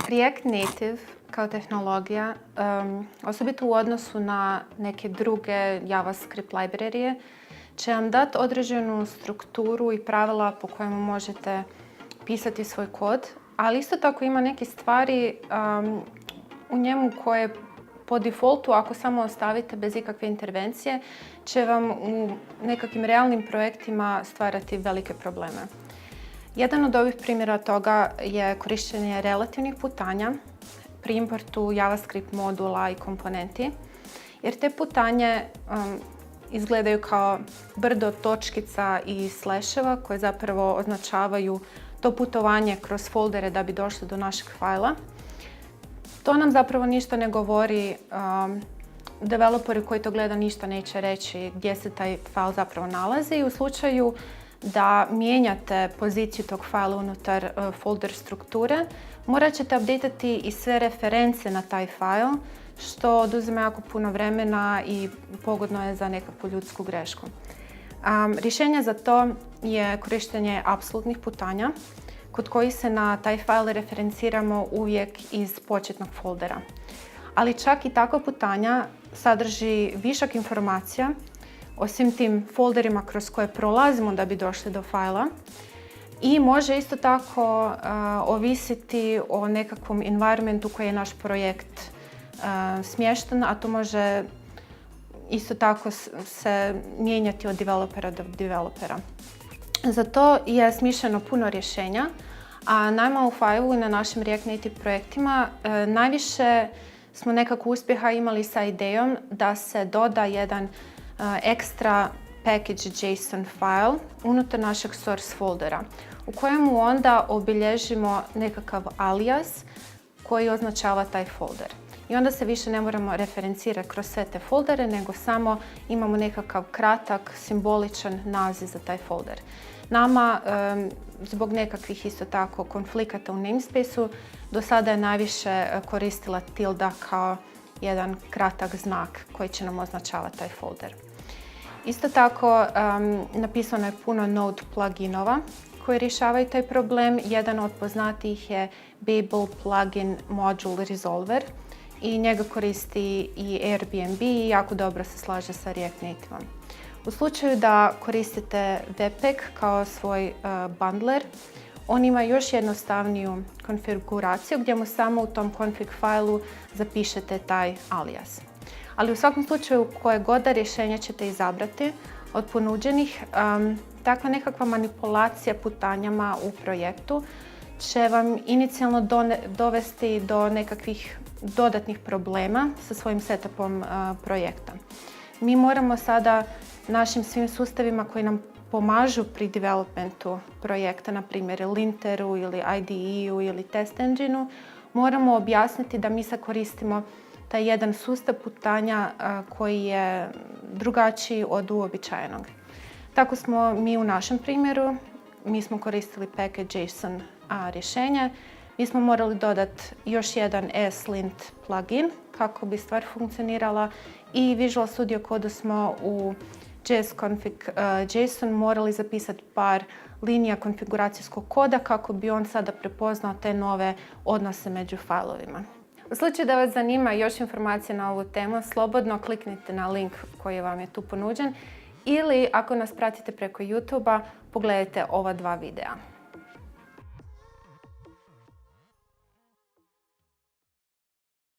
React Native kao tehnologija, osobito u odnosu na neke druge JavaScript librarije, će vam dati određenu strukturu i pravila po kojima možete pisati svoj kod, ali isto tako ima neke stvari u njemu koje po defaultu, ako samo ostavite bez ikakve intervencije, će vam u nekakvim realnim projektima stvarati velike probleme. Jedan od ovih primjera toga je korištenje relativnih putanja pri importu JavaScript modula i komponenti, jer te putanje izgledaju kao brdo točkica i slasheva koje zapravo označavaju to putovanje kroz foldere da bi došli do našeg fajla. To nam zapravo ništa ne govori, developeri koji to gleda ništa neće reći gdje se taj fajl zapravo nalazi i u slučaju da mijenjate poziciju tog fajla unutar folder strukture, morat ćete updatati i sve reference na taj fajl, što oduzima jako puno vremena i pogodno je za nekakvu ljudsku grešku. Rješenje za to je korištenje apsolutnih putanja, kod kojih se na taj fajl referenciramo uvijek iz početnog foldera. Ali čak i takva putanja sadrži višak informacija o svim tim folderima kroz koje prolazimo da bi došli do fajla i može isto tako ovisiti o nekakvom environmentu koji je naš projekt smješten, a to može isto tako se mijenjati od developera do developera. Za to je smišljeno puno rješenja, a nama u Five-u i na našim React Native projektima najviše smo nekako uspjeha imali sa idejom da se doda jedan ekstra package.json file unutar našeg source foldera u kojemu onda obilježimo nekakav alias koji označava taj folder. I onda se više ne moramo referencirati kroz sve te foldere, nego samo imamo nekakav kratak, simboličan naziv za taj folder. Nama, zbog nekakvih isto tako konflikata u namespace-u, do sada je najviše koristila tilda kao jedan kratak znak koji će nam označavati taj folder. Isto tako, napisano je puno Node pluginova koji rješavaju taj problem. Jedan od poznatijih je Babel plugin module resolver i njega koristi i Airbnb i jako dobro se slaže sa React Native-om. U slučaju da koristite Webpack kao svoj bundler, on ima još jednostavniju konfiguraciju gdje mu samo u tom config failu zapišete taj alias. Ali u svakom slučaju koje god da rješenje ćete izabrati od ponuđenih, takva nekakva manipulacija putanjama u projektu će vam inicijalno dovesti do nekakvih dodatnih problema sa svojim setupom projekta. Mi moramo sada našim svim sustavima koji nam pomažu pri developmentu projekta, na primjer linteru ili IDE-u ili test engine-u, moramo objasniti da mi sad koristimo taj jedan sustav putanja koji je drugačiji od uobičajenog. Tako smo mi u našem primjeru, mi smo koristili package.json rješenje. Mi smo morali dodati još jedan ESLint plugin kako bi stvar funkcionirala i Visual Studio Code smo u JS-config.json morali zapisati par linija konfiguracijskog koda kako bi on sada prepoznao te nove odnose među failovima. U slučaju da vas zanima još informacije na ovu temu, slobodno kliknite na link koji vam je tu ponuđen ili ako nas pratite preko YouTube-a, pogledajte ova dva videa.